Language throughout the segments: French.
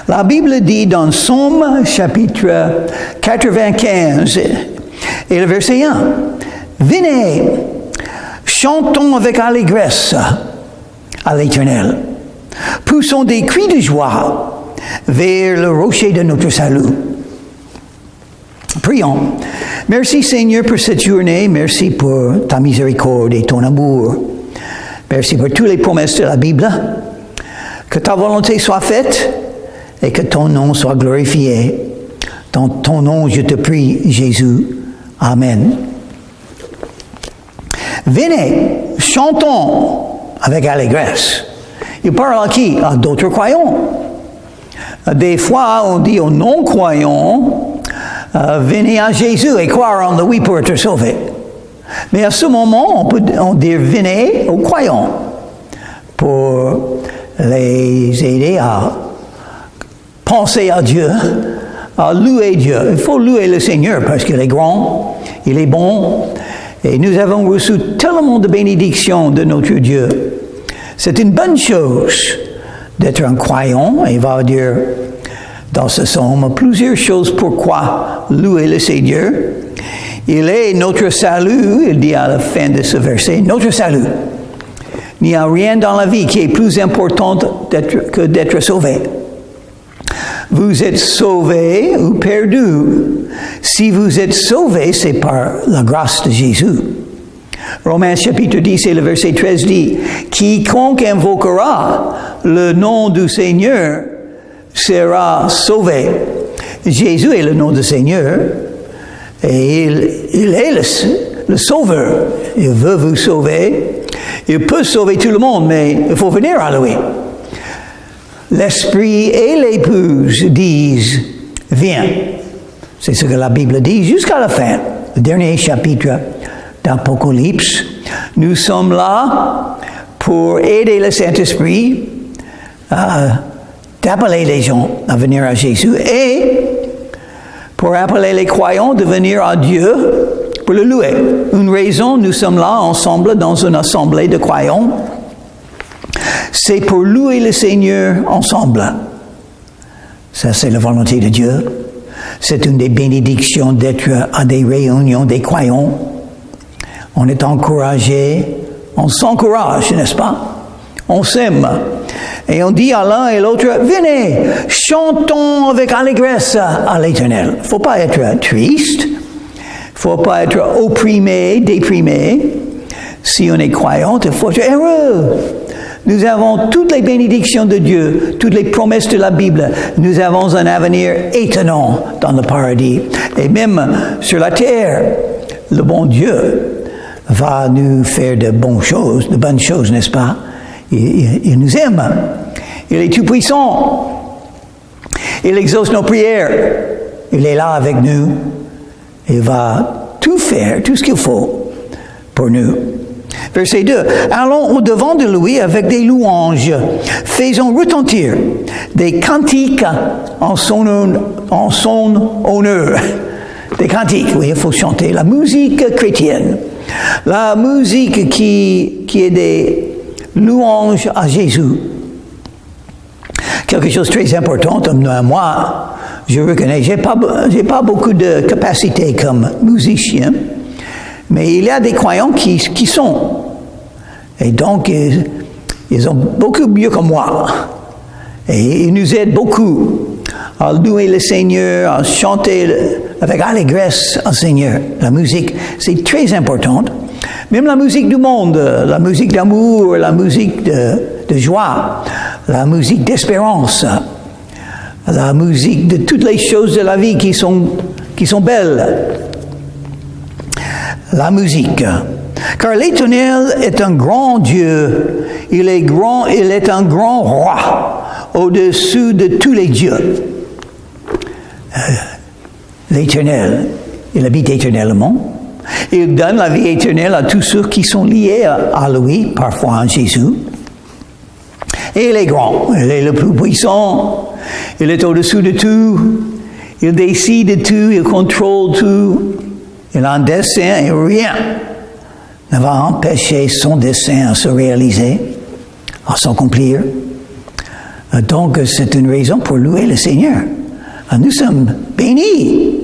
La Bible dit dans Psaume chapitre 95 et le verset 1, « Venez, chantons avec allégresse à l'Éternel. Poussons des cris de joie vers le rocher de notre salut. » Prions. Merci Seigneur pour cette journée. Merci pour ta miséricorde et ton amour. Merci pour toutes les promesses de la Bible. Que ta volonté soit faite et que ton nom soit glorifié. Dans ton nom, je te prie, Jésus. Amen. Venez, chantons avec allégresse. Il parle à qui? À d'autres croyants. Des fois, on dit aux non-croyants, venez à Jésus et croire en lui pour être sauvé. Mais à ce moment, on peut dire venez aux croyants pour les aider à penser à Dieu, à louer Dieu. Il faut louer le Seigneur parce qu'il est grand, il est bon, et nous avons reçu tellement de bénédictions de notre Dieu. C'est une bonne chose d'être un croyant, et il va dire dans ce psaume plusieurs choses pourquoi louer le Seigneur. Il est notre salut, il dit à la fin de ce verset, notre salut. Il n'y a rien dans la vie qui est plus important que d'être sauvé. Vous êtes sauvé ou perdu. Si vous êtes sauvé, c'est par la grâce de Jésus. Romains chapitre 10 et le verset 13 dit, « Quiconque invoquera le nom du Seigneur sera sauvé. » Jésus est le nom du Seigneur et il est le sauveur. Il veut vous sauver. Il peut sauver tout le monde, mais il faut venir à lui. L'esprit et l'épouse disent, « Viens. » C'est ce que la Bible dit jusqu'à la fin, le dernier chapitre d'Apocalypse. Nous sommes là pour aider le Saint-Esprit d'appeler les gens à venir à Jésus et pour appeler les croyants de venir à Dieu pour le louer. Une raison, nous sommes là ensemble dans une assemblée de croyants, c'est pour louer le Seigneur ensemble. Ça, c'est la volonté de Dieu. C'est une des bénédictions d'être à des réunions des croyants. On est encouragé, on s'encourage, n'est-ce pas? On s'aime. Et on dit à l'un et l'autre, venez, chantons avec allégresse à l'Éternel. Il ne faut pas être triste. Il ne faut pas être opprimé, déprimé. Si on est croyant, il faut être heureux. Nous avons toutes les bénédictions de Dieu, toutes les promesses de la Bible. Nous avons un avenir étonnant dans le paradis. Et même sur la terre, le bon Dieu va nous faire de bonnes choses, n'est-ce pas? Il nous aime. Il est tout-puissant. Il exauce nos prières. Il est là avec nous. Il va tout faire, tout ce qu'il faut pour nous. Verset 2. Allons au-devant de lui avec des louanges. Faisons retentir des cantiques en son honneur. Des cantiques, oui, il faut chanter. La musique chrétienne. La musique qui est des louanges à Jésus. Quelque chose de très important, moi, je reconnais, j'ai pas beaucoup de capacité comme musicien, mais il y a des croyants qui sont. Et donc, ils ont beaucoup mieux que moi. Et ils nous aident beaucoup à louer le Seigneur, à chanter avec allégresse au Seigneur. La musique, c'est très important. Même la musique du monde, la musique d'amour, la musique de joie, la musique d'espérance, la musique de toutes les choses de la vie qui sont belles. La musique. Car l'Éternel est un grand Dieu. Il est grand, il est un grand roi au-dessus de tous les dieux. L'Éternel, il habite éternellement. Il donne la vie éternelle à tous ceux qui sont liés à lui, parfois en Jésus. Et il est grand, il est le plus puissant, il est au-dessus de tout, il décide de tout, il contrôle tout, il a un dessein et rien ne va empêcher son dessein à se réaliser, à s'accomplir. Donc, c'est une raison pour louer le Seigneur. Nous sommes bénis.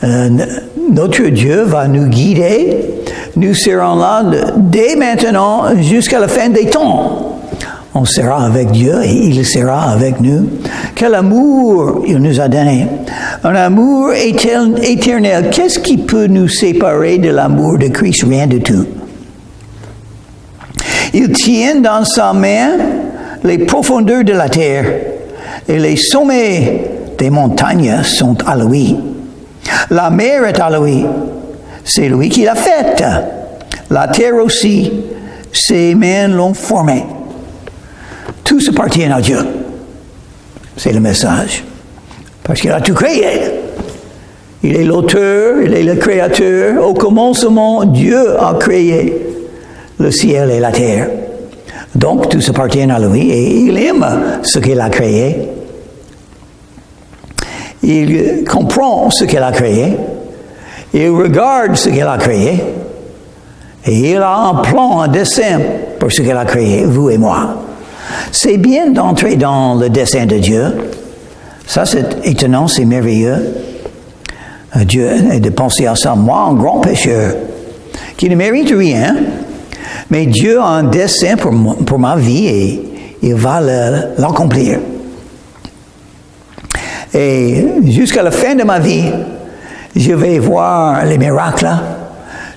Notre Dieu va nous guider. Nous serons là dès maintenant jusqu'à la fin des temps. On sera avec Dieu et il sera avec nous. Quel amour il nous a donné. Un amour éternel. Qu'est-ce qui peut nous séparer de l'amour de Christ? Rien du tout. Il tient dans sa main les profondeurs de la terre et les sommets des montagnes sont à lui. La mer est à lui. C'est lui qui l'a faite. La terre aussi, ses mains l'ont formée. Tous appartiennent à Dieu. C'est le message. Parce qu'il a tout créé. Il est l'auteur, il est le créateur. Au commencement, Dieu a créé le ciel et la terre. Donc, tous appartiennent à lui et il aime ce qu'il a créé. Il comprend ce qu'il a créé. Il regarde ce qu'il a créé. Et il a un plan, un dessein pour ce qu'il a créé, vous et moi. C'est bien d'entrer dans le dessein de Dieu. Ça, c'est étonnant, c'est merveilleux. Dieu, et de penser à ça, moi, un grand pécheur, qui ne mérite rien, mais Dieu a un dessein pour ma vie et il va l'accomplir. Et jusqu'à la fin de ma vie, je vais voir les miracles.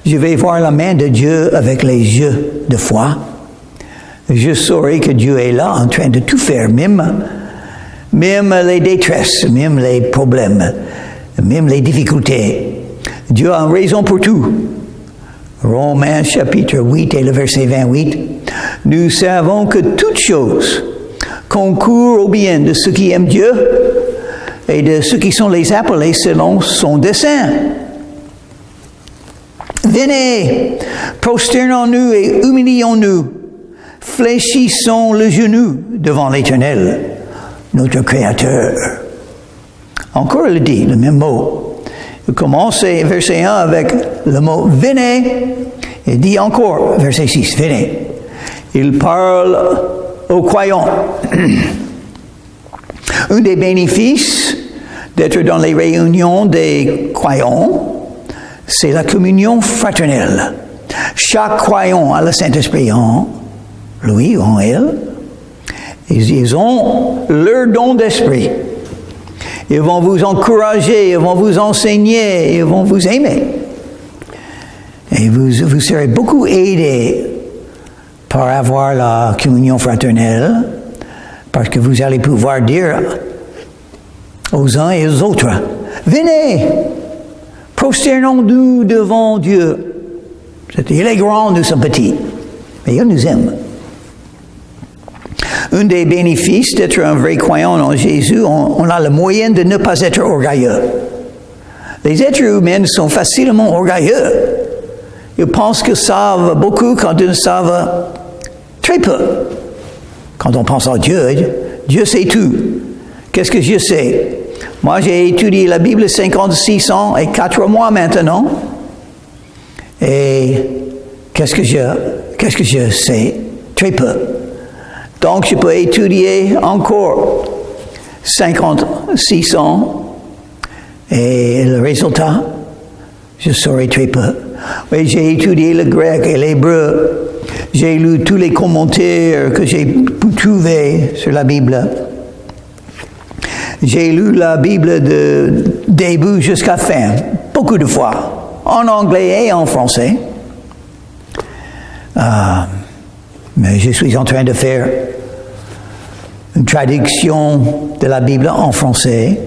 Je vais voir la main de Dieu avec les yeux de foi. Je saurai que Dieu est là en train de tout faire, même les détresses, même les problèmes, même les difficultés. Dieu a une raison pour tout. Romains chapitre 8 et le verset 28. Nous savons que toutes choses concourent au bien de ceux qui aiment Dieu et de ceux qui sont les appelés selon son dessein. Venez, prosternons-nous et humilions-nous, fléchissons le genou devant l'Éternel, notre Créateur. Encore il dit, le même mot. Il commence verset 1 avec le mot « venez » et dit encore, verset 6, « venez ». Il parle aux croyants. Un des bénéfices d'être dans les réunions des croyants, c'est la communion fraternelle. Chaque croyant a le Saint-Esprit en lui ou en elle. Ils ont leur don d'esprit. Ils vont vous encourager, ils vont vous enseigner, ils vont vous aimer. Et vous serez beaucoup aidés par avoir la communion fraternelle, parce que vous allez pouvoir dire aux uns et aux autres, « Venez, prosternons-nous devant Dieu. » Il est grand, nous sommes petits, mais il nous aime. Un des bénéfices d'être un vrai croyant en Jésus, on a le moyen de ne pas être orgueilleux. Les êtres humains sont facilement orgueilleux. Ils pensent qu'ils savent beaucoup quand ils savent très peu. Quand on pense à Dieu, Dieu sait tout. Qu'est-ce que je sais? Moi, j'ai étudié la Bible 56 ans et 4 mois maintenant. Et qu'est-ce que je sais? Très peu. Donc, je peux étudier encore 56 ans et le résultat, je saurai très peu. Oui, j'ai étudié le grec et l'hébreu. J'ai lu tous les commentaires que j'ai pu trouver sur la Bible. J'ai lu la Bible de début jusqu'à fin, beaucoup de fois, en anglais et en français. Mais je suis en train de faire une traduction de la Bible en français.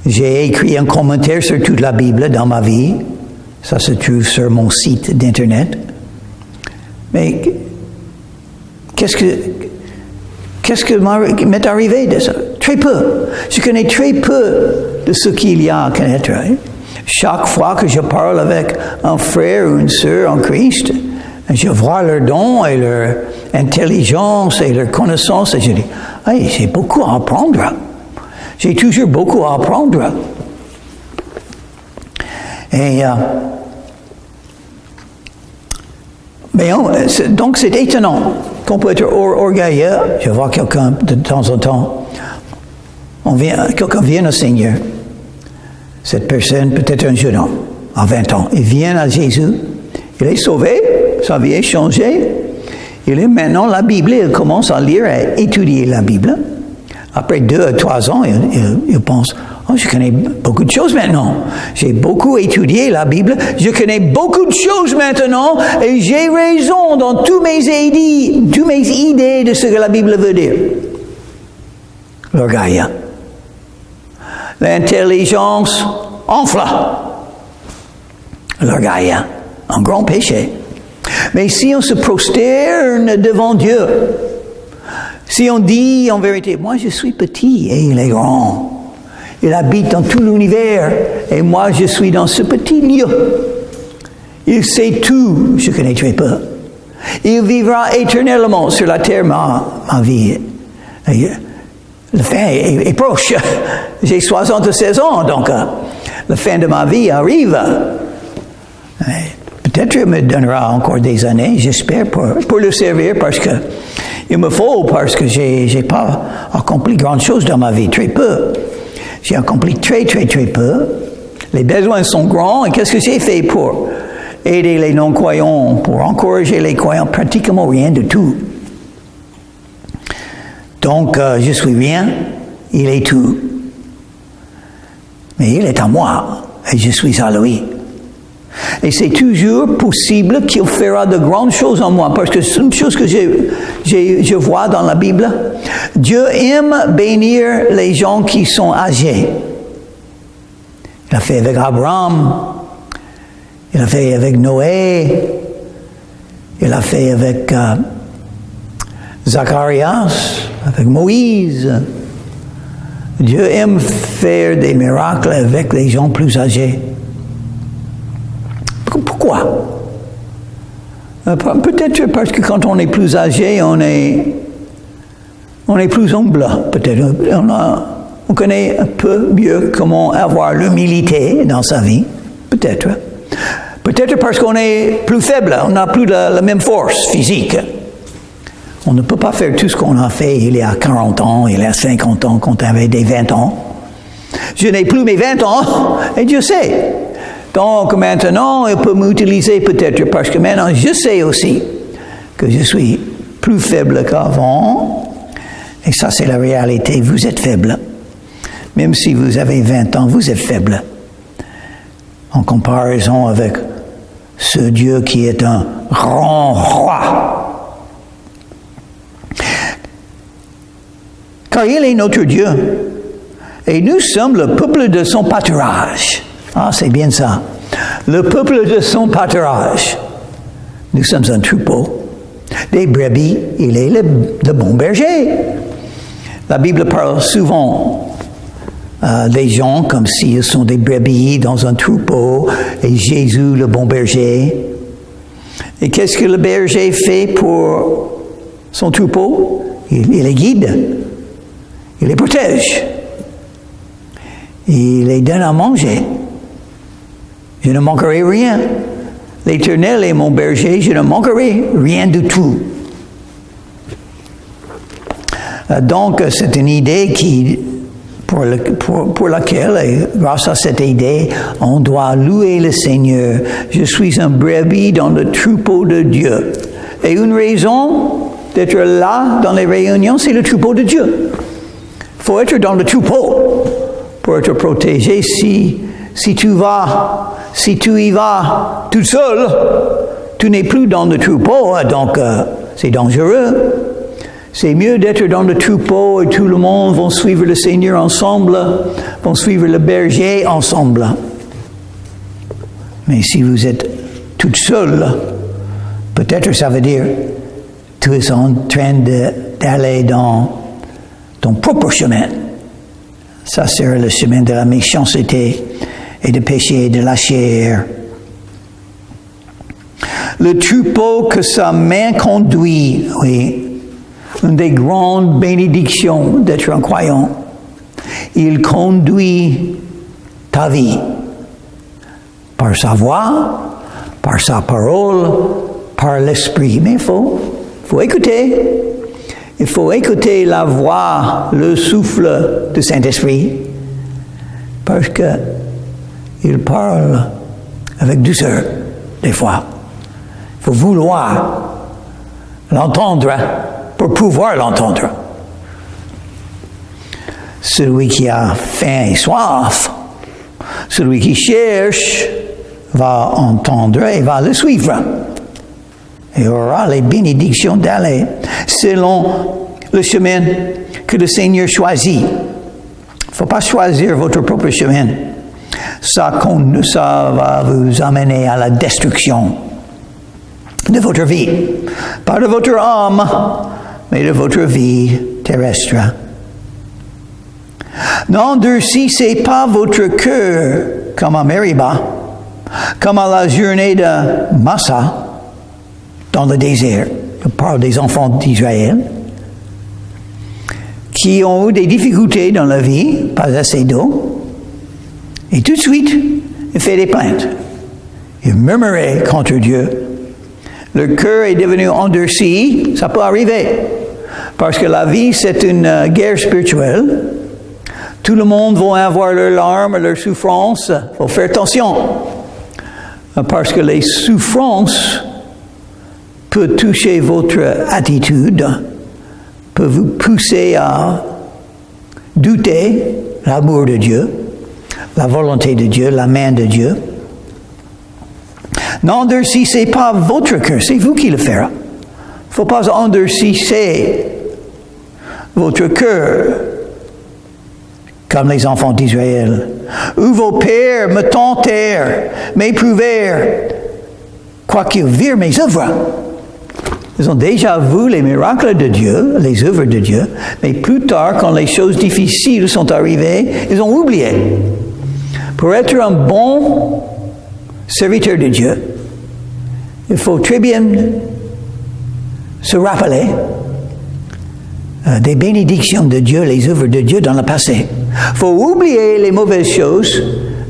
J'ai écrit un commentaire sur toute la Bible dans ma vie. Ça se trouve sur mon site d'Internet. Mais qu'est-ce que m'est arrivé de ça? Très peu. Je connais très peu de ce qu'il y a à connaître. Chaque fois que je parle avec un frère ou une sœur en Christ, je vois leurs dons et leur intelligence et leur connaissance et je dis, hey, j'ai beaucoup à apprendre. J'ai toujours beaucoup à apprendre. Et Mais donc c'est étonnant qu'on peut être orgueilleux. Je vois quelqu'un de temps en temps, quelqu'un vient au Seigneur. Cette personne, peut-être un jeune homme, à 20 ans, il vient à Jésus, il est sauvé, sa vie est changée, il est maintenant la Bible, il commence à lire et étudier la Bible. Après 2 à 3 ans, il pense, oh, je connais beaucoup de choses maintenant. J'ai beaucoup étudié la Bible, je connais beaucoup de choses maintenant et j'ai raison dans tous mes idées de ce que la Bible veut dire. L'orgueil. L'intelligence enfle. L'orgueil, un grand péché. Mais si on se prosterne devant Dieu, si on dit en vérité, moi je suis petit et il est grand, il habite dans tout l'univers et moi je suis dans ce petit lieu, il sait tout, je connais très peu, il vivra éternellement sur la terre ma vie. La fin est proche. J'ai 76 ans, donc la fin de ma vie arrive. Peut-être il me donnera encore des années, j'espère, pour le servir, parce que il me faut, parce que j'ai pas accompli grand chose dans ma vie, très peu. J'ai accompli très peu. Les besoins sont grands, et qu'est-ce que j'ai fait pour aider les non-croyants, pour encourager les croyants? Pratiquement rien de tout. Donc, je suis rien, il est tout. Mais il est à moi, et je suis à lui. Et c'est toujours possible qu'il fera de grandes choses en moi, parce que c'est une chose que je vois dans la Bible. Dieu aime bénir les gens qui sont âgés. Il a fait avec Abraham, il a fait avec Noé, il a fait avec Zacharias, avec Moïse. Dieu aime faire des miracles avec les gens plus âgés. Pourquoi? Peut-être parce que quand on est plus âgé, on est plus humble. Peut-être on connaît un peu mieux comment avoir l'humilité dans sa vie. Peut-être. Peut-être parce qu'on est plus faible, on n'a plus la même force physique. On ne peut pas faire tout ce qu'on a fait il y a 40 ans, il y a 50 ans, quand on avait des 20 ans. Je n'ai plus mes 20 ans, et Dieu sait. Donc maintenant, il peut m'utiliser peut-être, parce que maintenant je sais aussi que je suis plus faible qu'avant. Et ça, c'est la réalité. Vous êtes faible. Même si vous avez 20 ans, vous êtes faible. En comparaison avec ce Dieu qui est un grand roi. Car il est notre Dieu. Et nous sommes le peuple de son pâturage. Ah, c'est bien ça. Le peuple de son pâturage. Nous sommes un troupeau. Des brebis, il est le bon berger. La Bible parle souvent des gens comme s'ils sont des brebis dans un troupeau et Jésus, le bon berger. Et qu'est-ce que le berger fait pour son troupeau? Il les guide. Il les protège. Il les donne à manger. Je ne manquerai rien. L'Éternel est mon berger, je ne manquerai rien du tout. Donc, c'est une idée pour laquelle, et grâce à cette idée, on doit louer le Seigneur. Je suis un brebis dans le troupeau de Dieu. Et une raison d'être là dans les réunions, c'est le troupeau de Dieu. Il faut être dans le troupeau pour être protégé. Si tu y vas tout seul, tu n'es plus dans le troupeau, donc c'est dangereux. C'est mieux d'être dans le troupeau et tout le monde va suivre le Seigneur ensemble, vont suivre le berger ensemble. Mais si vous êtes toute seule, peut-être ça veut dire tu es en train d'aller dans ton propre chemin. Ça serait le chemin de la méchanceté et de péché de la chair. Le troupeau que sa main conduit, oui, une des grandes bénédictions d'être un croyant. Il conduit ta vie par sa voix, par sa parole, par l'Esprit. Mais il faut écouter. Il faut écouter la voix, le souffle du Saint-Esprit, parce qu'il parle avec douceur, des fois. Il faut vouloir l'entendre pour pouvoir l'entendre. Celui qui a faim et soif, celui qui cherche, va entendre et va le suivre. Et aura les bénédictions d'aller selon le chemin que le Seigneur choisit. Il ne faut pas choisir votre propre chemin. Ça va vous amener à la destruction de votre vie. Pas de votre âme, mais de votre vie terrestre. N'endurcissez pas votre cœur comme à Meriba, comme à la journée de Massa, dans le désert. Je parle des enfants d'Israël qui ont eu des difficultés dans la vie, pas assez d'eau, et tout de suite, ils font des plaintes. Ils murmuraient contre Dieu. Le cœur est devenu endurci, ça peut arriver, parce que la vie, c'est une guerre spirituelle. Tout le monde va avoir leurs larmes, leurs souffrances. Il faut faire attention, parce que les souffrances peuvent toucher votre attitude, peuvent vous pousser à douter l'amour de Dieu, la volonté de Dieu, la main de Dieu. N'endurcissez pas votre cœur, c'est vous qui le faites. Il ne faut pas endurcir votre cœur comme les enfants d'Israël. Où vos pères me tentèrent, m'éprouvèrent, quoiqu'ils virent mes œuvres. Ils ont déjà vu les miracles de Dieu, les œuvres de Dieu, mais plus tard, quand les choses difficiles sont arrivées, ils ont oublié. Pour être un bon serviteur de Dieu, il faut très bien se rappeler des bénédictions de Dieu, les œuvres de Dieu dans le passé. Il faut oublier les mauvaises choses,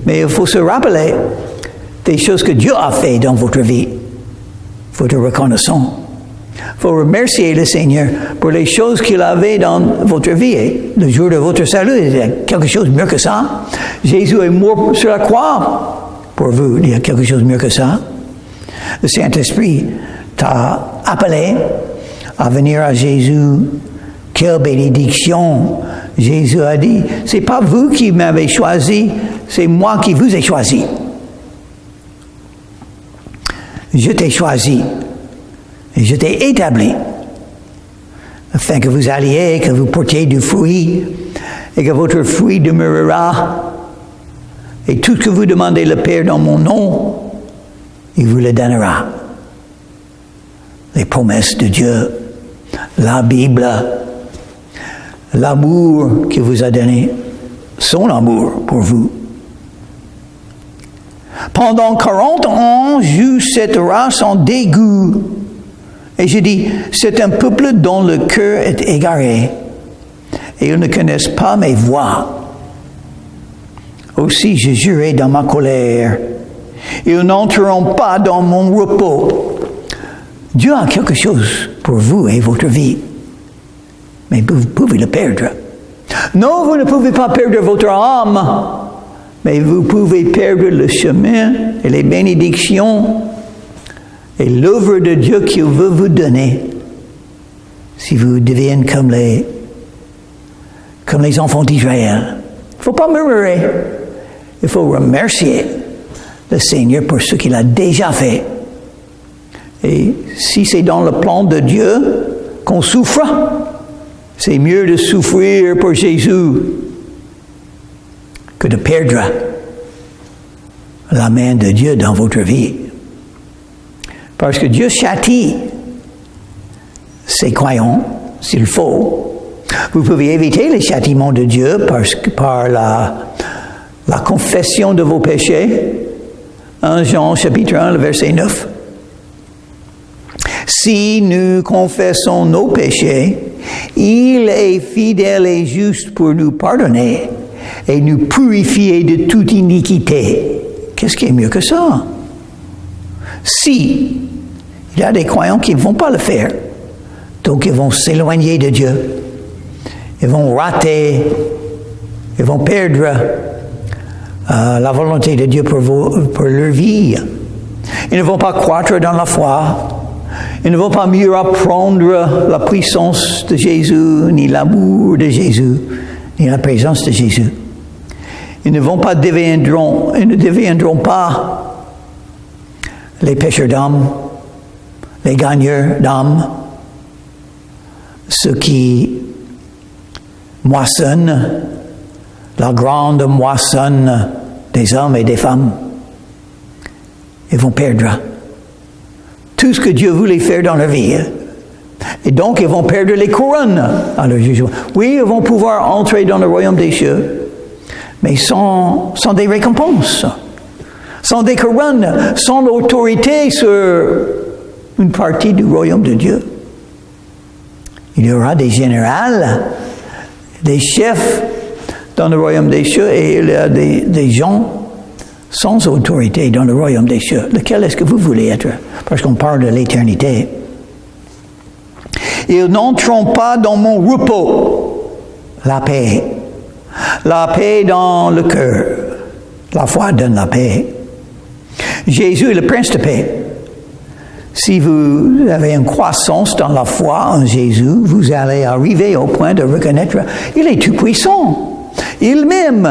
mais il faut se rappeler des choses que Dieu a fait dans votre vie. Il faut être reconnaissant. Il faut remercier le Seigneur pour les choses qu'il avait dans votre vie. Et le jour de votre salut, il y a quelque chose de mieux que ça. Jésus est mort sur la croix pour vous. Il y a quelque chose de mieux que ça. Le Saint-Esprit t'a appelé à venir à Jésus. Quelle bénédiction! Jésus a dit, c'est pas vous qui m'avez choisi, c'est moi qui vous ai choisi. Je t'ai choisi et je t'ai établi afin que vous alliez, que vous portiez du fruit et que votre fruit demeurera. Et tout ce que vous demandez le Père dans mon nom, il vous le donnera. Les promesses de Dieu, la Bible, l'amour qu'il vous a donné, son amour pour vous. Pendant 40 ans, j'eus cette race en dégoût. Et je dis, c'est un peuple dont le cœur est égaré, et ils ne connaissent pas mes voies. Aussi, je jurai dans ma colère, ils n'entreront pas dans mon repos. Dieu a quelque chose pour vous et votre vie, mais vous pouvez le perdre. Non, vous ne pouvez pas perdre votre âme, mais vous pouvez perdre le chemin et les bénédictions et l'œuvre de Dieu qu'il veut vous donner si vous devenez comme les enfants d'Israël. Il ne faut pas murmurer. Il faut remercier le Seigneur pour ce qu'il a déjà fait. Et si c'est dans le plan de Dieu qu'on souffre, c'est mieux de souffrir pour Jésus que de perdre la main de Dieu dans votre vie. Parce que Dieu châtie ses croyants, s'il faut. Vous pouvez éviter les châtiments de Dieu par la confession de vos péchés. 1 Jean chapitre 1, le verset 9. Si nous confessons nos péchés, il est fidèle et juste pour nous pardonner et nous purifier de toute iniquité. Qu'est-ce qui est mieux que ça? Si Il y a des croyants qui ne vont pas le faire. Donc, ils vont s'éloigner de Dieu. Ils vont rater. Ils vont perdre la volonté de Dieu pour leur vie. Ils ne vont pas croître dans la foi. Ils ne vont pas mieux apprendre la puissance de Jésus, ni l'amour de Jésus, ni la présence de Jésus. Ils ne deviendront pas les pêcheurs d'âmes, les gagneurs d'âmes, ceux qui moissonnent la grande moissonne des hommes et des femmes. Ils vont perdre tout ce que Dieu voulait faire dans leur vie. Et donc, ils vont perdre les couronnes à leur jugement. Oui, ils vont pouvoir entrer dans le royaume des cieux, mais sans des récompenses, sans des couronnes, sans l'autorité sur une partie du royaume de Dieu. Il y aura des généraux, des chefs dans le royaume des cieux, et il y a des gens sans autorité dans le royaume des cieux. Lequel est-ce que vous voulez être? Parce qu'on parle de l'éternité. Ils n'entreront pas dans mon repos. La paix. La paix dans le cœur. La foi donne la paix. Jésus est le prince de paix. Si vous avez une croissance dans la foi en Jésus, vous allez arriver au point de reconnaître qu'il est tout puissant. Il m'aime.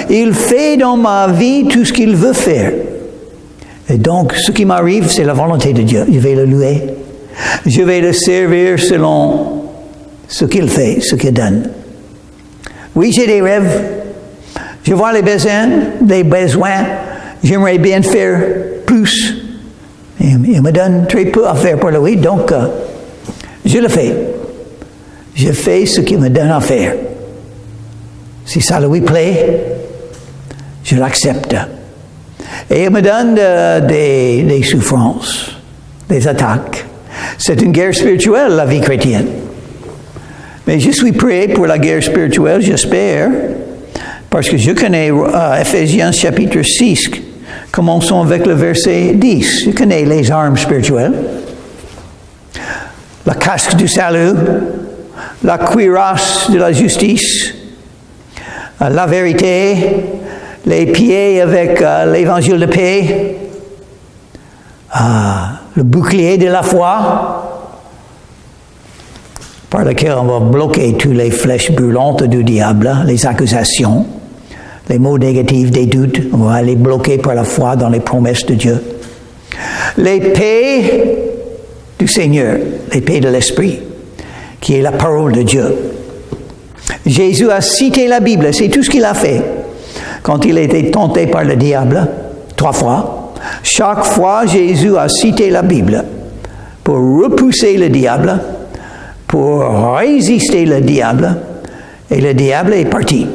Il fait dans ma vie tout ce qu'il veut faire. Et donc, ce qui m'arrive, c'est la volonté de Dieu. Je vais le louer. Je vais le servir selon ce qu'il fait, ce qu'il donne. Oui, j'ai des rêves. Je vois les besoins. J'aimerais bien faire plus. Il me donne très peu à faire pour lui, donc je le fais. Je fais ce qu'il me donne à faire. Si ça lui plaît, je l'accepte. Et il me donne des souffrances, des attaques. C'est une guerre spirituelle, la vie chrétienne. Mais je suis prêt pour la guerre spirituelle, j'espère, parce que je connais Ephésiens chapitre 6. Commençons avec le verset 10. Je connais les armes spirituelles. La casque du salut, la cuirasse de la justice, la vérité, les pieds avec l'évangile de paix, le bouclier de la foi, par lequel on va bloquer toutes les flèches brûlantes du diable, les accusations, les mots négatifs, des doutes, on va les bloquer par la foi dans les promesses de Dieu. Les paix du Seigneur, les paix de l'Esprit, qui est la parole de Dieu. Jésus a cité la Bible, c'est tout ce qu'il a fait. Quand il a été tenté par le diable, 3 fois, chaque fois Jésus a cité la Bible pour repousser le diable, pour résister le diable, et le diable est parti.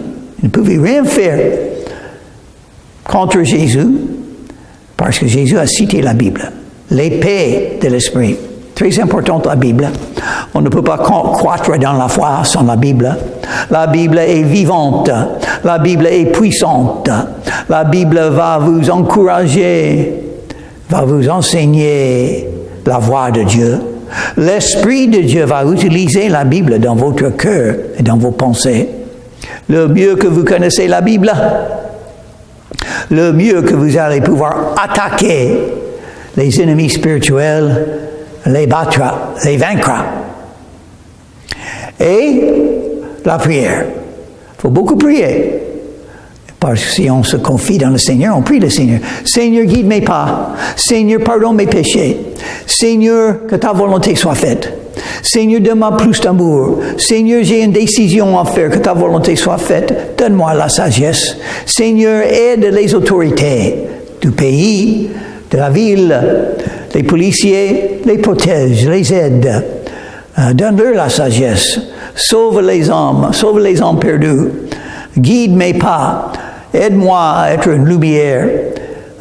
Il ne pouvait rien faire contre Jésus parce que Jésus a cité la Bible. Les paix de l'Esprit. Très importante la Bible. On ne peut pas croître dans la foi sans la Bible. La Bible est vivante. La Bible est puissante. La Bible va vous encourager, va vous enseigner la voie de Dieu. L'Esprit de Dieu va utiliser la Bible dans votre cœur et dans vos pensées. Le mieux que vous connaissez la Bible, le mieux que vous allez pouvoir attaquer les ennemis spirituels, les battre, les vaincre. Et la prière. Il faut beaucoup prier. Parce que si on se confie dans le Seigneur, on prie le Seigneur. Seigneur, guide mes pas. Seigneur, pardonne mes péchés. Seigneur, que ta volonté soit faite. Seigneur, donne-moi plus d'amour. Seigneur, j'ai une décision à faire, que ta volonté soit faite. Donne-moi la sagesse. Seigneur, aide les autorités du pays, de la ville, les policiers, les protège, les aide. Donne-leur la sagesse. Sauve les âmes perdues. Guide mes pas. Aide-moi à être une lumière,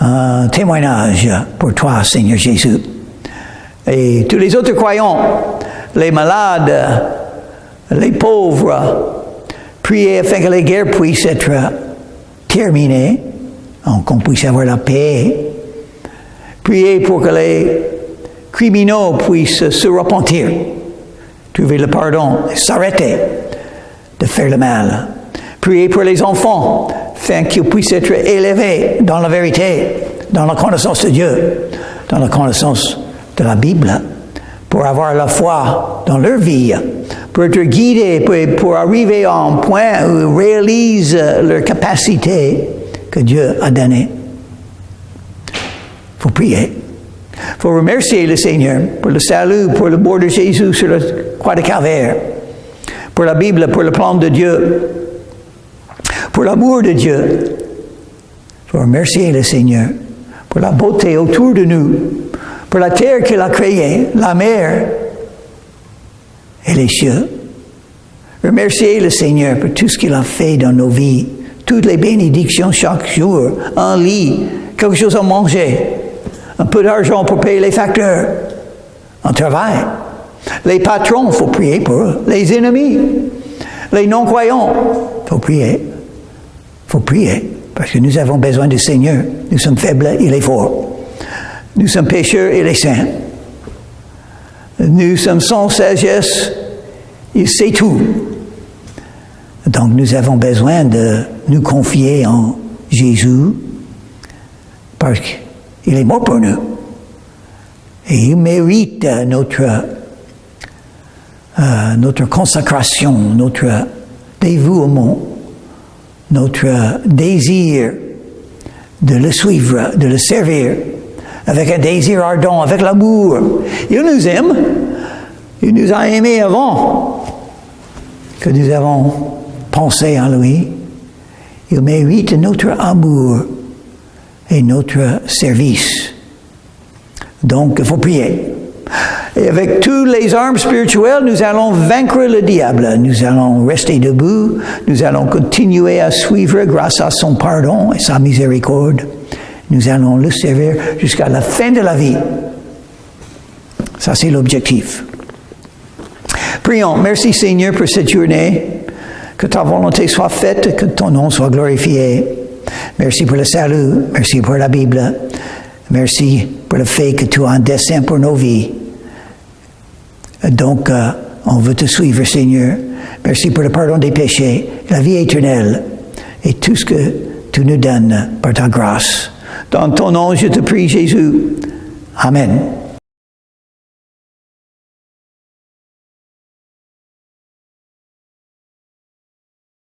un témoignage pour toi, Seigneur Jésus. Et tous les autres croyants, les malades, les pauvres, priez afin que les guerres puissent être terminées, qu'on puisse avoir la paix. Priez pour que les criminaux puissent se repentir, trouver le pardon et s'arrêter de faire le mal. Priez pour les enfants, afin qu'ils puissent être élevés dans la vérité, dans la connaissance de Dieu, dans la connaissance de la Bible, pour avoir la foi dans leur vie, pour être guidés, pour arriver à un point où ils réalisent leur capacité que Dieu a donnée. Il faut prier. Il faut remercier le Seigneur pour le salut, pour le mort de Jésus sur la croix de Calvaire, pour la Bible, pour le plan de Dieu, pour l'amour de Dieu. Il faut remercier le Seigneur pour la beauté autour de nous, pour la terre qu'il a créée, la mer et les cieux. Remercier le Seigneur pour tout ce qu'il a fait dans nos vies, toutes les bénédictions chaque jour, un lit, quelque chose à manger, un peu d'argent pour payer les facteurs, un travail. Les patrons, il faut prier pour eux. Les ennemis, les non-croyants, il faut prier. Il faut prier, parce que nous avons besoin du Seigneur. Nous sommes faibles, il est fort. Nous sommes pécheurs, il est saint. Nous sommes sans sagesse, il sait tout. Donc nous avons besoin de nous confier en Jésus, parce qu'il est mort pour nous. Et il mérite notre consacration, notre dévouement, notre désir de le suivre, de le servir, avec un désir ardent, avec l'amour. Il nous aime. Il nous a aimés avant que nous avons pensé en lui. Il mérite notre amour et notre service. Donc, il faut prier. Et avec toutes les armes spirituelles, nous allons vaincre le diable. Nous allons rester debout. Nous allons continuer à suivre grâce à son pardon et sa miséricorde. Nous allons le servir jusqu'à la fin de la vie. Ça, c'est l'objectif. Prions. Merci Seigneur pour cette journée. Que ta volonté soit faite, que ton nom soit glorifié. Merci pour le salut. Merci pour la Bible. Merci pour le fait que tu as un dessein pour nos vies. Donc, on veut te suivre, Seigneur. Merci pour le pardon des péchés, la vie éternelle et tout ce que tu nous donnes par ta grâce. Dans ton nom, je te prie, Jésus. Amen.